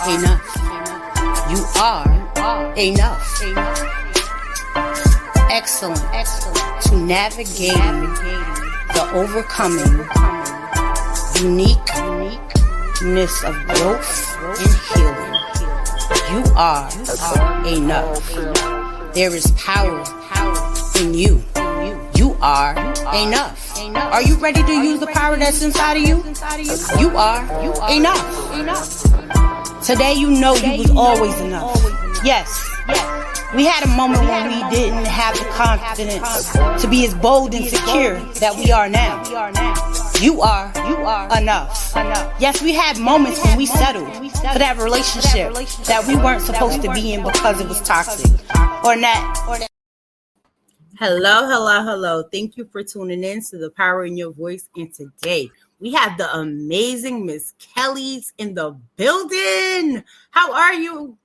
enough. You are enough. Excellent to navigating the overcoming uniqueness of growth and healing. You are enough. There is power in you. You are enough. Are you ready to use the power that's inside of you? You are enough. Today you know you was always enough. Yes. We had a moment when we didn't have the confidence to be as bold and secure that we are now. You are enough. Yes, we had moments when we settled for that relationship that we weren't supposed to be in because it was toxic or not. Hello. Thank you for tuning in to The Power in Your Voice. And today we have the amazing Miss Kellie's in the building. How are you?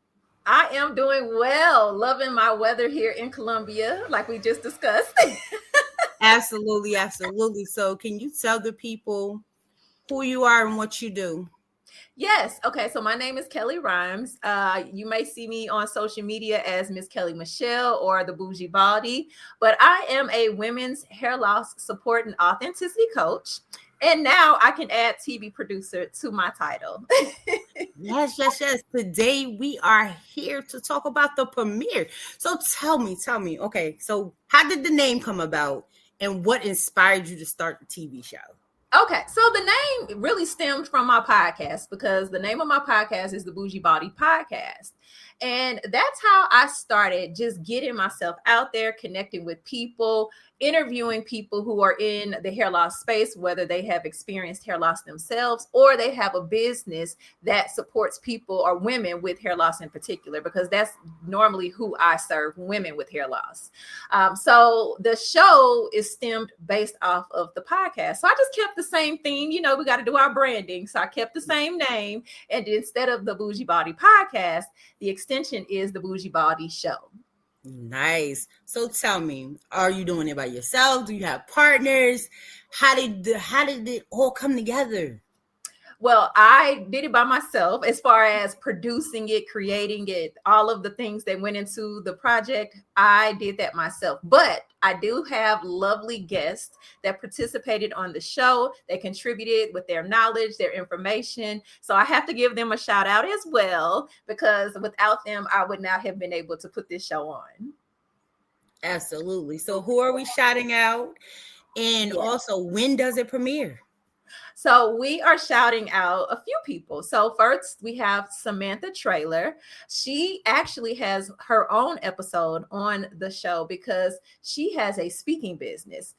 I am doing well. Loving my weather here in Colombia, like we just discussed. Absolutely. So can you tell the people who you are and what you do? Yes. Okay. So my name is Kellie Rhymes. You may see me on social media as Miss Kellie Michelle or the Bougie Baldie, but I am a women's hair loss support and authenticity coach. And now I can add TV producer to my title. Yes. Today we are here to talk about the premiere. So tell me. Okay, so how did the name come about and what inspired you to start the TV show? Okay, so the name really stemmed from my podcast because the name of my podcast is the Bougie Baldie Podcast. And that's how I started just getting myself out there, connecting with people, interviewing people who are in the hair loss space, whether they have experienced hair loss themselves or they have a business that supports people or women with hair loss in particular, because that's normally who I serve, women with hair loss. So the show is stemmed based off of the podcast. So I just kept the same theme. We got to do our branding. So I kept the same name. And instead of the Bougie Baldie Podcast, the extension is the Bougie Baldie Show. Nice. So tell me, are you doing it by yourself? Do you have partners? How did it all come together? Well, I did it by myself as far as producing it, creating it, all of the things that went into the project. I did that myself, but I do have lovely guests that participated on the show. They contributed with their knowledge, their information. So I have to give them a shout out as well, because without them, I would not have been able to put this show on. Absolutely. So who are we shouting out? And also, when does it premiere? So we are shouting out a few people. So first we have Samantha Traylor. She actually has her own episode on the show because she has a speaking business.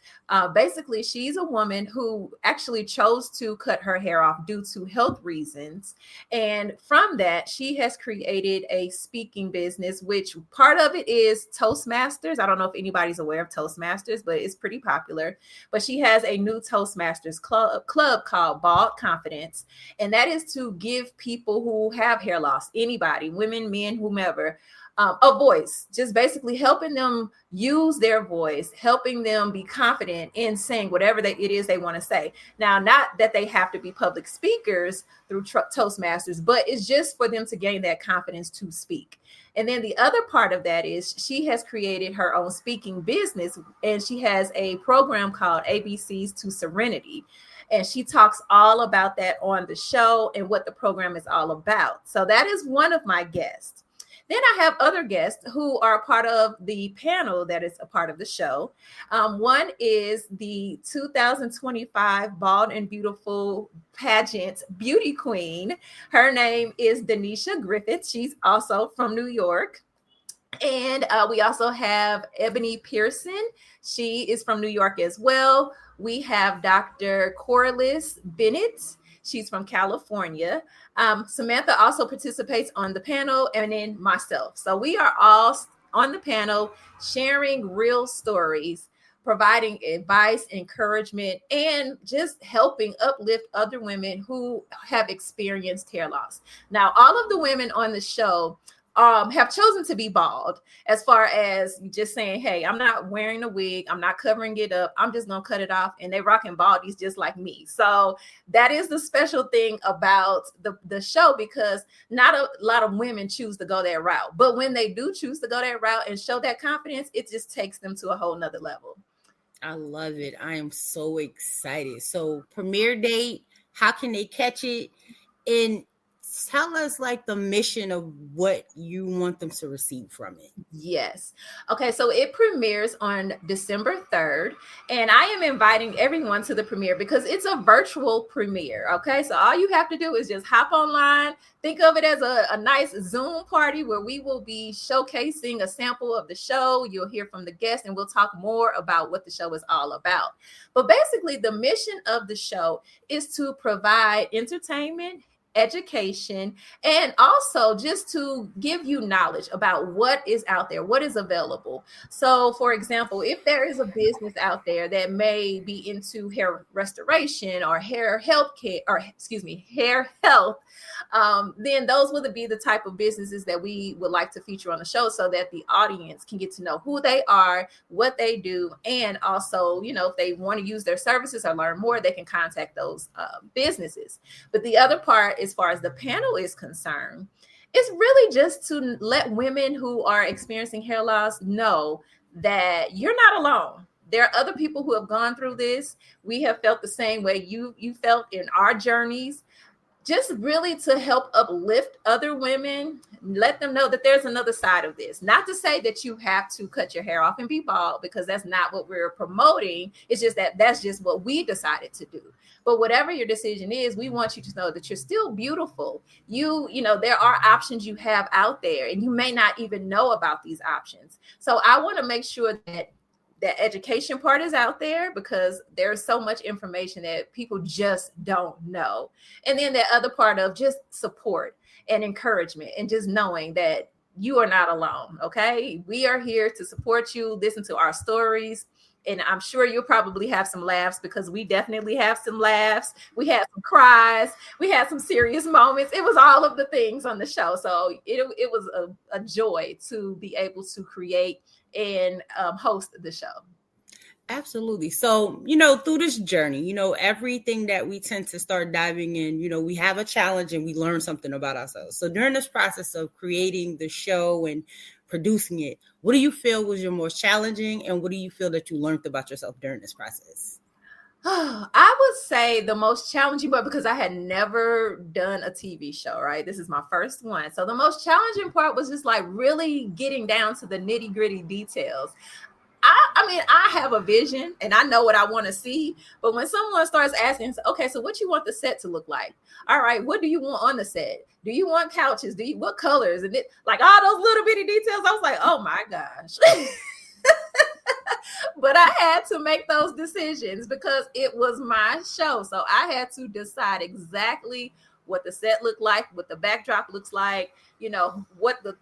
Basically, she's a woman who actually chose to cut her hair off due to health reasons. And from that, she has created a speaking business, which part of it is Toastmasters. I don't know if anybody's aware of Toastmasters, but it's pretty popular. But she has a new Toastmasters club called Bald Confidence, and that is to give people who have hair loss, anybody, women, men, whomever, a voice, just basically helping them use their voice, helping them be confident in saying whatever it is they want to say. Now, not that they have to be public speakers through Toastmasters, but it's just for them to gain that confidence to speak. And then the other part of that is she has created her own speaking business, and she has a program called ABCs to Serenity. And she talks all about that on the show and what the program is all about. So that is one of my guests. Then I have other guests who are part of the panel that is a part of the show. One is the 2025 Bald and Beautiful pageant beauty queen. Her name is Denisha Griffith. She's also from New York. And we also have Ebony Pearson. She is from New York as well. We have Dr. Corliss Bennett. She's from California. Samantha also participates on the panel, and then myself. So we are all on the panel sharing real stories, providing advice, encouragement, and just helping uplift other women who have experienced hair loss. Now, all of the women on the show have chosen to be bald, as far as just saying, hey, I'm not wearing a wig, I'm not covering it up, I'm just gonna cut it off, and they rocking baldies just like me. So that is the special thing about the show, because not a lot of women choose to go that route, but when they do choose to go that route and show that confidence, it just takes them to a whole nother level. I love it. I am so excited. So premiere date, how can they catch it? And tell us like the mission of what you want them to receive from it. Yes. Okay, so it premieres on December 3rd, and I am inviting everyone to the premiere because it's a virtual premiere. Okay, so all you have to do is just hop online. Think of it as a nice Zoom party where we will be showcasing a sample of the show. You'll hear from the guests, and we'll talk more about what the show is all about. But basically, the mission of the show is to provide entertainment, education, and also just to give you knowledge about what is out there, what is available. So for example, if there is a business out there that may be into hair restoration or hair health care, or excuse me, hair health, then those would be the type of businesses that we would like to feature on the show, so that the audience can get to know who they are, what they do, and also, you know, if they want to use their services or learn more, they can contact those businesses. But the other part, as far as the panel is concerned, it's really just to let women who are experiencing hair loss know that you're not alone. There are other people who have gone through this. We have felt the same way you felt in our journeys. Just really to help uplift other women, let them know that there's another side of this. Not to say that you have to cut your hair off and be bald, because that's not what we're promoting. It's just that that's just what we decided to do. But whatever your decision is, we want you to know that you're still beautiful. You know, there are options you have out there, and you may not even know about these options. So I want to make sure that that education part is out there, because there's so much information that people just don't know. And then the other part of just support and encouragement, and just knowing that you are not alone. Okay. We are here to support you, listen to our stories. And I'm sure you'll probably have some laughs, because we definitely have some laughs. We had some cries. We had some serious moments. It was all of the things on the show. So it was a joy to be able to create and host the show. Absolutely. So, you know, through this journey, you know, everything that we tend to start diving in, you know, we have a challenge and we learn something about ourselves. So during this process of creating the show and producing it, what do you feel was your most challenging, and what do you feel that you learned about yourself during this process? I would say the most challenging part, because I had never done a TV show, right? This is my first one. So the most challenging part was just like really getting down to the nitty gritty details. I mean, I have a vision and I know what I want to see. But when someone starts asking, okay, so what you want the set to look like? All right, what do you want on the set? Do you want couches? What colors? And like all those little bitty details, I was like, oh my gosh. But I had to make those decisions because it was my show. So I had to decide exactly what the set looked like, what the backdrop looks like, you know, what the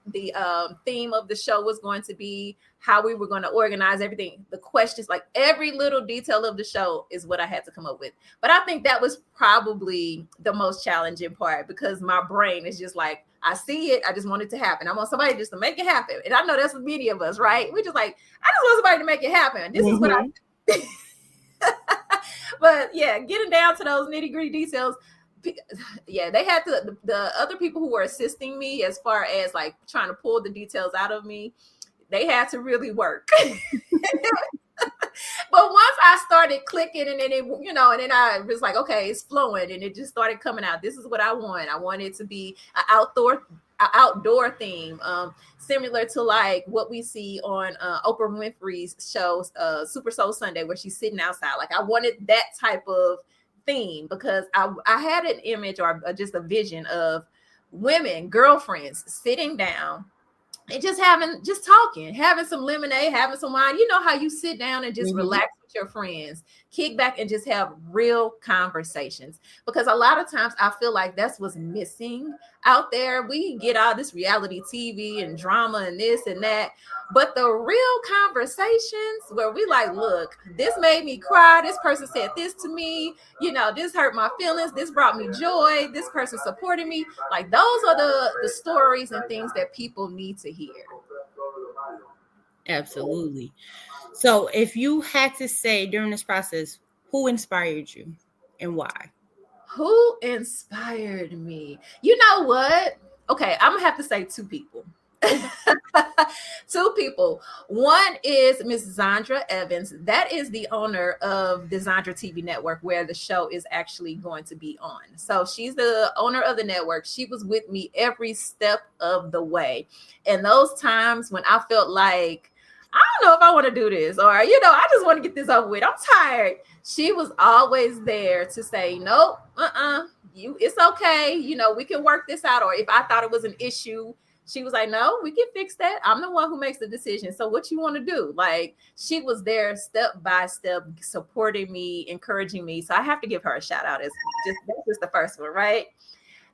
theme of the show was going to be, how we were going to organize everything, the questions, like every little detail of the show is what I had to come up with. But I think that was probably the most challenging part, because my brain is just like, I see it, I just want it to happen. I want somebody just to make it happen. And I know that's many of us, right? We just like, I just want somebody to make it happen. This is what I But yeah, getting down to those nitty gritty details. Yeah, they had to, the other people who were assisting me as far as like trying to pull the details out of me, they had to really work. But once I started clicking, and then it, you know, and then I was like, okay, it's flowing, and it just started coming out. This is what I want. I want it to be an outdoor theme, similar to like what we see on Oprah Winfrey's show, Super Soul Sunday, where she's sitting outside. Like I wanted that type of theme, because I had an image or just a vision of women, girlfriends sitting down and just talking, having some lemonade, having some wine. You know how you sit down and just relax with with your friends, kick back and just have real conversations. Because a lot of times I feel like that's what's missing out there. We get all this reality TV and drama and this and that, but the real conversations where we like, look, this made me cry. This person said this to me. This hurt my feelings. This brought me joy. This person supported me. Like, those are the stories and things that people need to hear. Absolutely. So if you had to say during this process, who inspired you and why? Who inspired me? You know what? Okay, I'm gonna have to say two people. Two people. One is Miss Zandra Evans. That is the owner of the Zandra TV network, where the show is actually going to be on. So she's the owner of the network. She was with me every step of the way. And those times when I felt like, I don't know if I want to do this, or, I just want to get this over with, I'm tired, she was always there to say, nope, it's okay. We can work this out. Or if I thought it was an issue, she was like, no, we can fix that. I'm the one who makes the decision. So what you want to do? Like, she was there step by step, supporting me, encouraging me. So I have to give her a shout out. That's just the first one, right?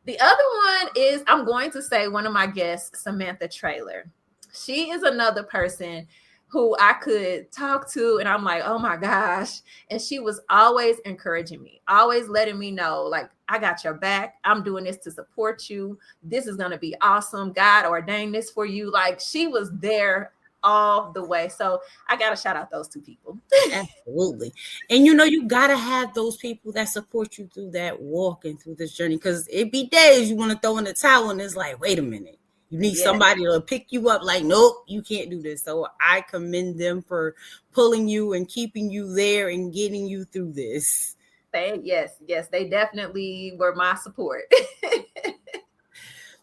The other one is, I'm going to say, one of my guests, Samantha Trailer. She is another person who I could talk to, and I'm like, oh my gosh. And she was always encouraging me, always letting me know, like, I got your back. I'm doing this to support you. This is going to be awesome. God ordained this for you. Like, she was there all the way. So I got to shout out those two people. Absolutely. And you got to have those people that support you through that walk and through this journey, because it be days you want to throw in the towel and it's like, wait a minute. You need somebody to pick you up, like, nope, you can't do this. So I commend them for pulling you and keeping you there and getting you through this. Yes, they definitely were my support.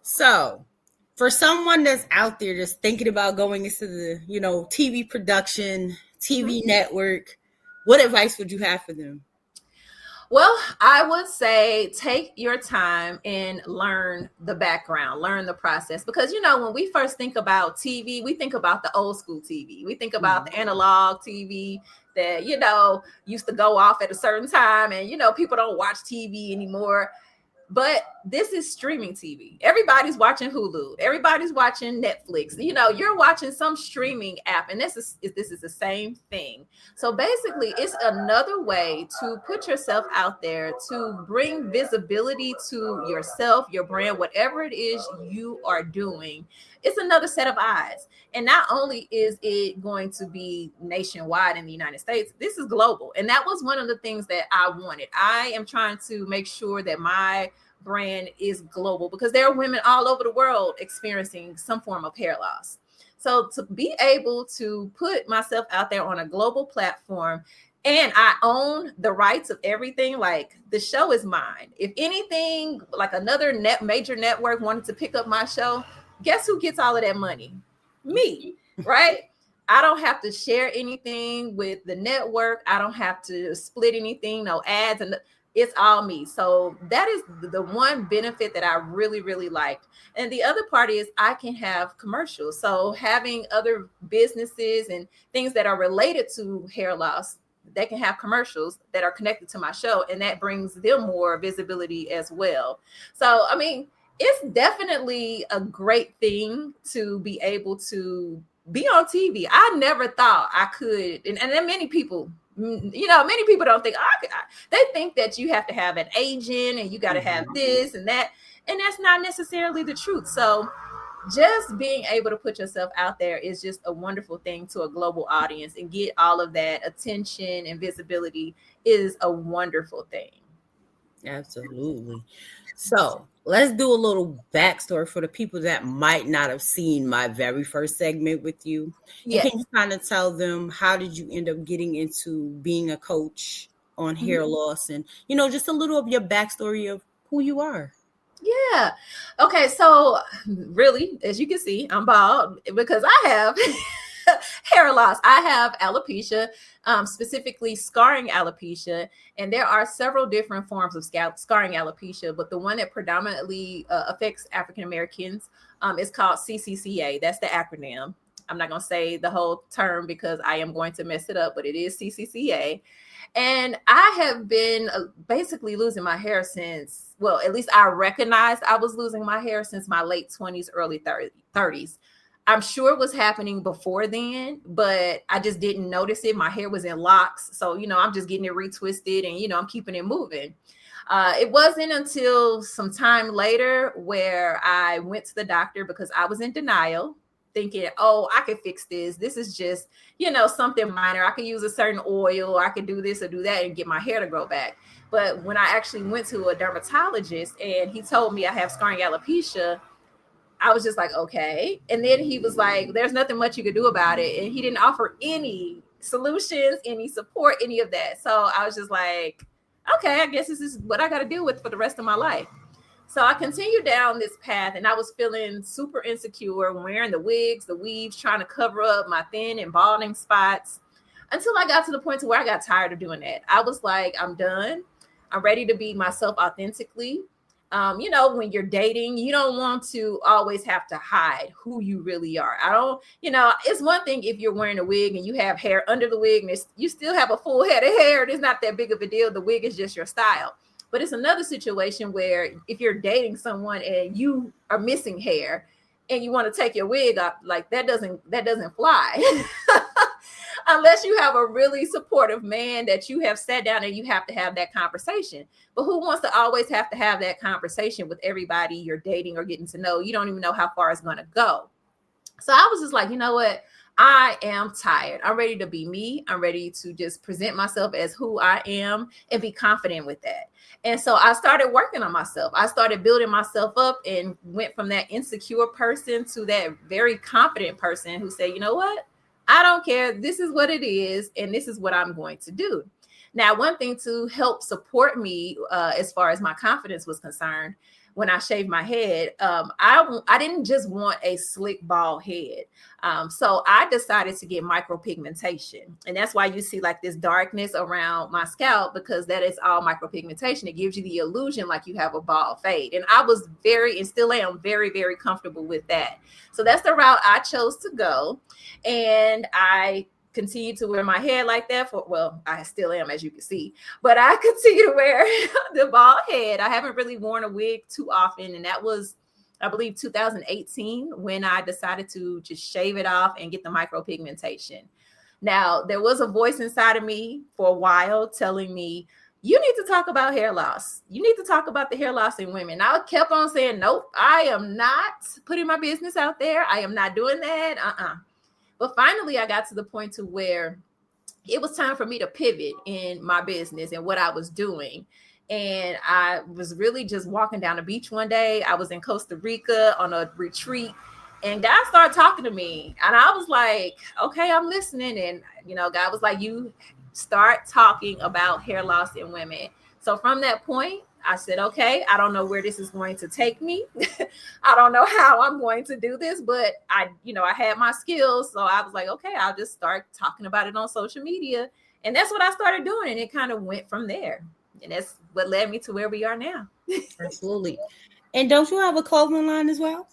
So for someone that's out there just thinking about going into the, TV production, TV network, what advice would you have for them? Well, I would say take your time and learn the background, learn the process. Because, when we first think about TV, we think about the old school TV. We think about the analog TV that, used to go off at a certain time, and, people don't watch TV anymore. But this is streaming TV. Everybody's watching Hulu. Everybody's watching Netflix. You're watching some streaming app, and this is the same thing. So basically, it's another way to put yourself out there, to bring visibility to yourself, your brand, whatever it is you are doing. It's another set of eyes. And not only is it going to be nationwide in the United States, this is global. And that was one of the things that I wanted. I am trying to make sure that my brand is global, because there are women all over the world experiencing some form of hair loss. So to be able to put myself out there on a global platform, and I own the rights of everything, like, the show is mine. If anything, like another major network wanted to pick up my show, guess who gets all of that money? Me, right? I don't have to share anything with the network. I don't have to split anything, no ads, and it's all me. So that is the one benefit that I really, really liked. And the other part is I can have commercials. So having other businesses and things that are related to hair loss, they can have commercials that are connected to my show, and that brings them more visibility as well. So, I mean, it's definitely a great thing to be able to be on TV. I never thought I could. And then many people, many people don't think, they think that you have to have an agent and you got to have this and that. And that's not necessarily the truth. So just being able to put yourself out there is just a wonderful thing to a global audience, and get all of that attention and visibility is a wonderful thing. Absolutely. So let's do a little backstory for the people that might not have seen my very first segment with you. Yes. Can you kind of tell them, how did you end up getting into being a coach on hair loss, and, just a little of your backstory of who you are? Yeah. Okay. So really, as you can see, I'm bald because I have hair loss. I have alopecia, specifically scarring alopecia. And there are several different forms of scalp scarring alopecia, but the one that predominantly affects African Americans is called CCCA. That's the acronym. I'm not going to say the whole term because I am going to mess it up, but it is CCCA. And I have been basically losing my hair since, well, at least I recognized I was losing my hair since my late 20s, early 30s. I'm sure it was happening before then, but I just didn't notice it. My hair was in locks. So, I'm just getting it retwisted and, I'm keeping it moving. It wasn't until some time later where I went to the doctor because I was in denial, thinking, oh, I could fix this. This is just, something minor. I could use a certain oil, or I could do this or do that and get my hair to grow back. But when I actually went to a dermatologist and he told me I have scarring alopecia, I was just like, okay. And then he was like, there's nothing much you could do about it. And he didn't offer any solutions, any support, any of that. So I was just like, okay, I guess this is what I got to deal with for the rest of my life. So I continued down this path and I was feeling super insecure, wearing the wigs, the weaves, trying to cover up my thin and balding spots until I got to the point to where I got tired of doing that. I was like, I'm done. I'm ready to be myself authentically. When you're dating, you don't want to always have to hide who you really are. It's one thing if you're wearing a wig and you have hair under the wig and you still have a full head of hair. It's not that big of a deal. The wig is just your style. But it's another situation where if you're dating someone and you are missing hair and you want to take your wig off, like that doesn't fly. Unless you have a really supportive man that you have sat down and you have to have that conversation. But who wants to always have to have that conversation with everybody you're dating or getting to know? You don't even know how far it's going to go. So I was just like, you know what? I am tired. I'm ready to be me. I'm ready to just present myself as who I am and be confident with that. And so I started working on myself. I started building myself up and went from that insecure person to that very confident person who said, you know what? I don't care. This is what it is. And this is what I'm going to do. Now, one thing to help support me as far as my confidence was concerned, when I shaved my head, I didn't just want a slick bald head. So I decided to get micropigmentation. And that's why you see like this darkness around my scalp, because that is all micropigmentation. It gives you the illusion like you have a bald fade. And I was and still am very, very comfortable with that. So that's the route I chose to go. And I continue to wear my hair like that I still am, as you can see, but I continue to wear the bald head. I haven't really worn a wig too often. And that was, I believe, 2018 when I decided to just shave it off and get the micropigmentation. Now, there was a voice inside of me for a while telling me, you need to talk about hair loss. You need to talk about the hair loss in women. And I kept on saying, nope, I am not putting my business out there. I am not doing that. But finally, I got to the point to where it was time for me to pivot in my business and what I was doing. And I was really just walking down the beach one day. I was in Costa Rica on a retreat, and God started talking to me. And I was like, okay, I'm listening. And, God was like, you start talking about hair loss in women. So from that point, I said, okay, I don't know where this is going to take me. I don't know how I'm going to do this, but I had my skills. So I was like, okay, I'll just start talking about it on social media. And that's what I started doing. And it kind of went from there. And that's what led me to where we are now. Absolutely. And don't you have a clothing line as well?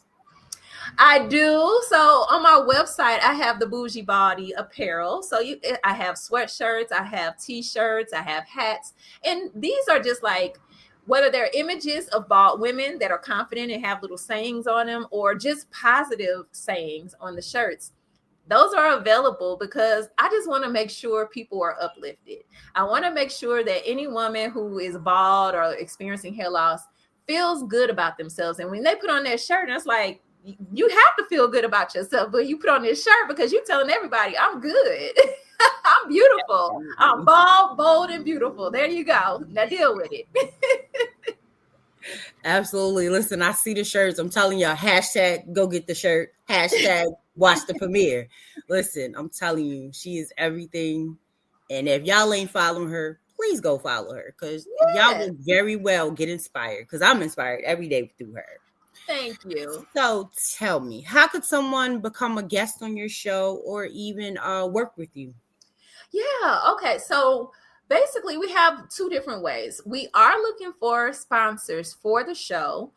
I do. So on my website, I have the Bougie Baldie apparel. So I have sweatshirts, I have t-shirts, I have hats. And these are just like, whether they're images of bald women that are confident and have little sayings on them, or just positive sayings on the shirts, those are available because I just want to make sure people are uplifted. I want to make sure that any woman who is bald or experiencing hair loss feels good about themselves. And when they put on that shirt, it's like, you have to feel good about yourself, but you put on this shirt because you're telling everybody, I'm good. I'm beautiful. I'm bald, bold, and beautiful. There you go. Now deal with it. Absolutely. Listen, I see the shirts. I'm telling y'all, hashtag go get the shirt. Hashtag watch the premiere. Listen, I'm telling you, she is everything. And if y'all ain't following her, please go follow her, because y'all will very well get inspired, because I'm inspired every day through her. Thank you. So tell me, how could someone become a guest on your show or even work with you? Yeah. Okay. So basically, we have two different ways. We are looking for sponsors for the show.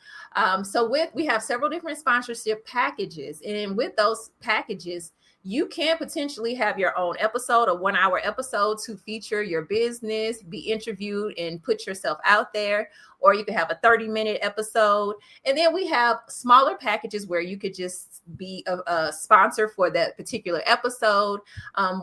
We have several different sponsorship packages. And with those packages, you can potentially have your own episode, a 1-hour episode to feature your business, be interviewed and put yourself out there. Or you can have a 30-minute episode. And then we have smaller packages where you could just be a sponsor for that particular episode.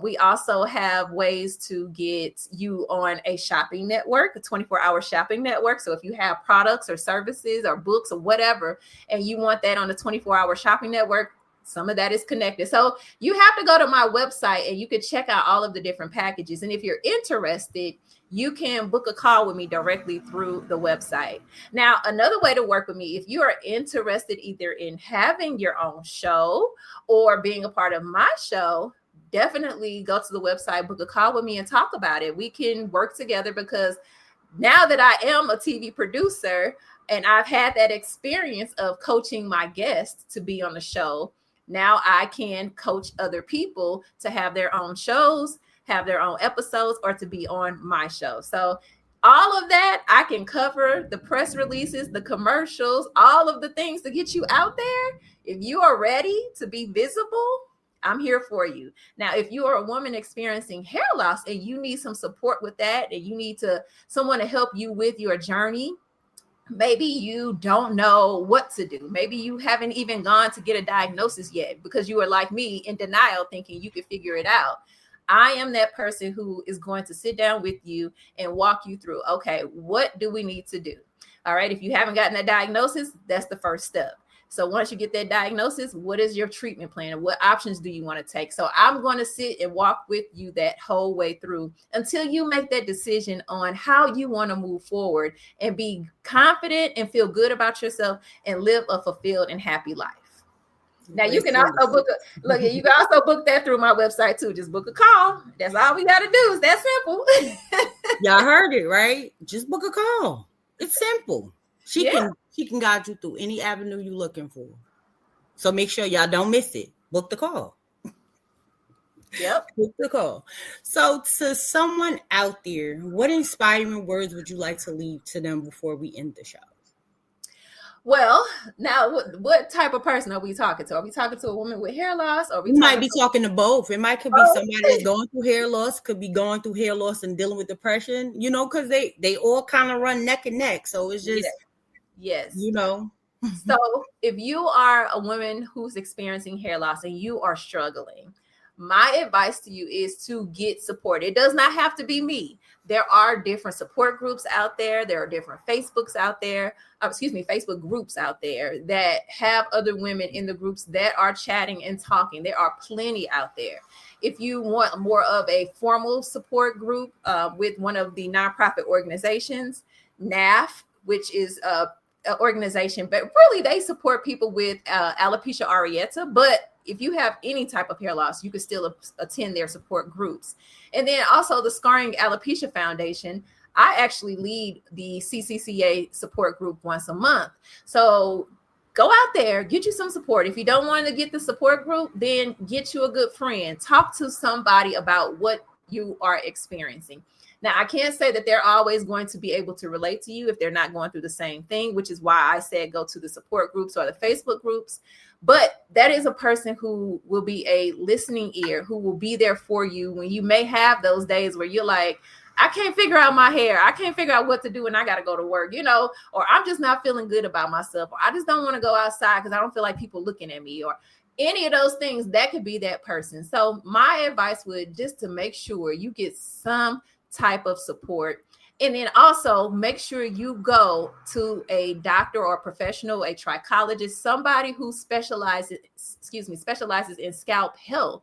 We also have ways to get you on a shopping network, a 24-hour shopping network. So if you have products or services or books or whatever, and you want that on the 24-hour shopping network, some of that is connected. So you have to go to my website and you can check out all of the different packages. And if you're interested, you can book a call with me directly through the website. Now, another way to work with me, if you are interested either in having your own show or being a part of my show, definitely go to the website, book a call with me and talk about it. We can work together because now that I am a TV producer and I've had that experience of coaching my guests to be on the show, now I can coach other people to have their own shows, have their own episodes, or to be on my show. So all of that, I can cover the press releases, the commercials, all of the things to get you out there. If you are ready to be visible, I'm here for you. Now, if you are a woman experiencing hair loss and you need some support with that, and you need someone to help you with your journey, maybe you don't know what to do. Maybe you haven't even gone to get a diagnosis yet because you are like me in denial, thinking you could figure it out. I am that person who is going to sit down with you and walk you through, okay, what do we need to do? All right. If you haven't gotten a diagnosis, that's the first step. So once you get that diagnosis, what is your treatment plan? What options do you want to take? So I'm going to sit and walk with you that whole way through until you make that decision on how you want to move forward and be confident and feel good about yourself and live a fulfilled and happy life. Now you can also you can also book that through my website too. Just book a call. That's all we got to do. It's that simple. Y'all heard it, right? Just book a call. It's simple. She can guide you through any avenue you're looking for. So make sure y'all don't miss it. Book the call. Yep. Book the call. So to someone out there, what inspiring words would you like to leave to them before we end the show? Well, now what type of person are we talking to? Are we talking to a woman with hair loss? Or we might be talking to both. It could be somebody that's going through hair loss, could be going through hair loss and dealing with depression, because they all kind of run neck and neck. So it's just, yes. So if you are a woman who's experiencing hair loss and you are struggling, my advice to you is to get support. It does not have to be me. There are different support groups out there. There are different Facebook groups out there that have other women in the groups that are chatting and talking. There are plenty out there. If you want more of a formal support group with one of the nonprofit organizations, NAF, which is an organization, but really they support people with alopecia areata. But if you have any type of hair loss, you can still attend their support groups. And then also the Scarring Alopecia Foundation. I actually lead the CCCA support group once a month. So go out there, get you some support. If you don't want to get the support group, then get you a good friend. Talk to somebody about what you are experiencing. Now, I can't say that they're always going to be able to relate to you if they're not going through the same thing, which is why I said go to the support groups or the Facebook groups. But that is a person who will be a listening ear, who will be there for you when you may have those days where you're like, I can't figure out my hair. I can't figure out what to do and I got to go to work, or I'm just not feeling good about myself. Or I just don't want to go outside because I don't feel like people looking at me, or any of those things. That could be that person. So my advice would just to make sure you get some type of support. And then also make sure you go to a doctor or a professional, a trichologist, somebody who specializes in scalp health.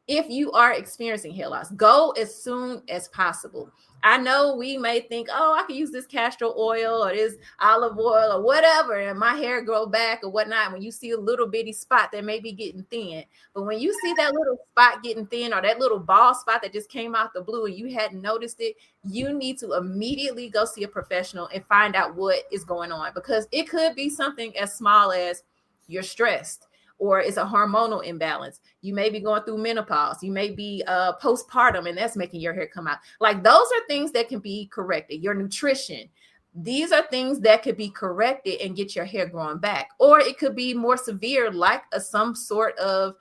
If you are experiencing hair loss, go as soon as possible. I know we may think, I can use this castor oil or this olive oil or whatever, and my hair grow back or whatnot. When you see a little bitty spot that may be getting thin, but when you see that little spot getting thin or that little bald spot that just came out the blue and you hadn't noticed it, you need to immediately go see a professional and find out what is going on, because it could be something as small as you're stressed, or it's a hormonal imbalance. You may be going through menopause. You may be postpartum, and that's making your hair come out. Like, those are things that can be corrected. Your nutrition. These are things that could be corrected and get your hair growing back. Or it could be more severe, like some sort of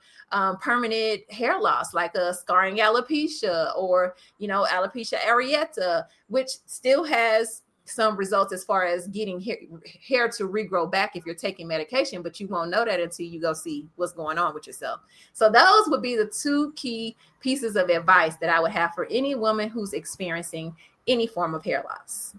permanent hair loss, like a scarring alopecia or, alopecia areata, which still has some results as far as getting hair to regrow back if you're taking medication, but you won't know that until you go see what's going on with yourself. So those would be the two key pieces of advice that I would have for any woman who's experiencing any form of hair loss.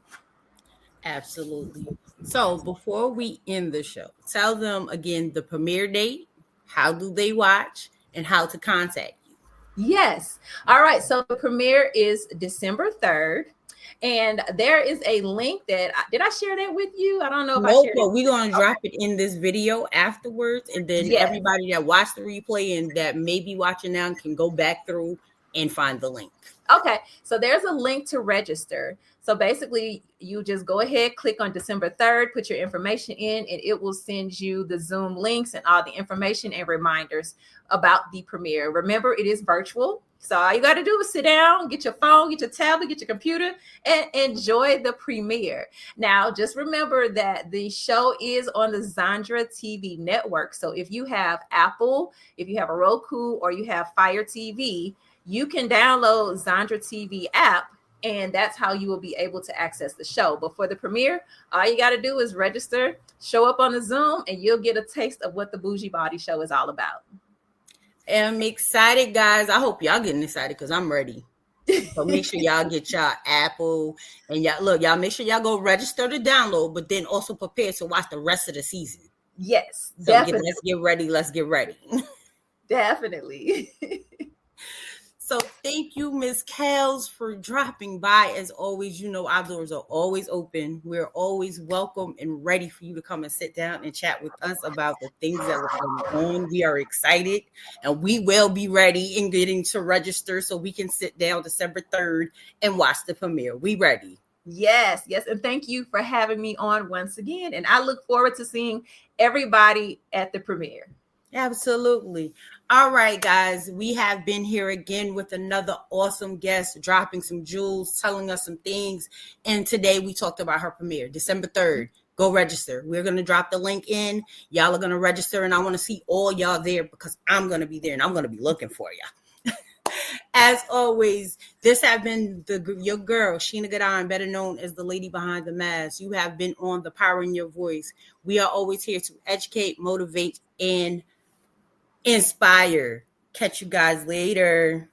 Absolutely. So before we end the show, tell them again the premiere date, how do they watch, and how to contact you. Yes. All right. So the premiere is December 3rd. And there is a link that did I share that with you? I don't know if I shared it. We're going to drop it in this video afterwards. And then everybody that watched the replay and that may be watching now can go back through and find the link. Okay. So there's a link to register. So basically, you just go ahead, click on December 3rd, put your information in, and it will send you the Zoom links and all the information and reminders about the premiere. Remember, it is virtual. So all you got to do is sit down, get your phone, get your tablet, get your computer, and enjoy the premiere. Now, just remember that the show is on the Zandra TV network. So if you have Apple, if you have a Roku, or you have Fire TV, you can download Zandra TV app, and that's how you will be able to access the show. But for the premiere, all you got to do is register, show up on the Zoom, and you'll get a taste of what the Bougie Baldie Show is all about. I'm excited, guys. I hope y'all getting excited because I'm ready. So make sure y'all get y'all Apple, and y'all make sure y'all go register to download, but then also prepare to watch the rest of the season. Yes, so definitely. Let's get ready. Definitely. So thank you, Ms. Kels, for dropping by. As always, our doors are always open. We're always welcome and ready for you to come and sit down and chat with us about the things that are going on. We are excited, and we will be ready and getting to register so we can sit down December 3rd and watch the premiere. We ready. Yes. And thank you for having me on once again. And I look forward to seeing everybody at the premiere. Absolutely. All right, guys, we have been here again with another awesome guest, dropping some jewels, telling us some things. And today we talked about her premiere, December 3rd. Go register. We're going to drop the link in. Y'all are going to register, and I want to see all y'all there because I'm going to be there and I'm going to be looking for y'all. As always, this has been your girl, Sheena Gadon, better known as the lady behind the mask. You have been on The Power in Your Voice. We are always here to educate, motivate, and inspire. Catch you guys later.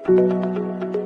Thank you.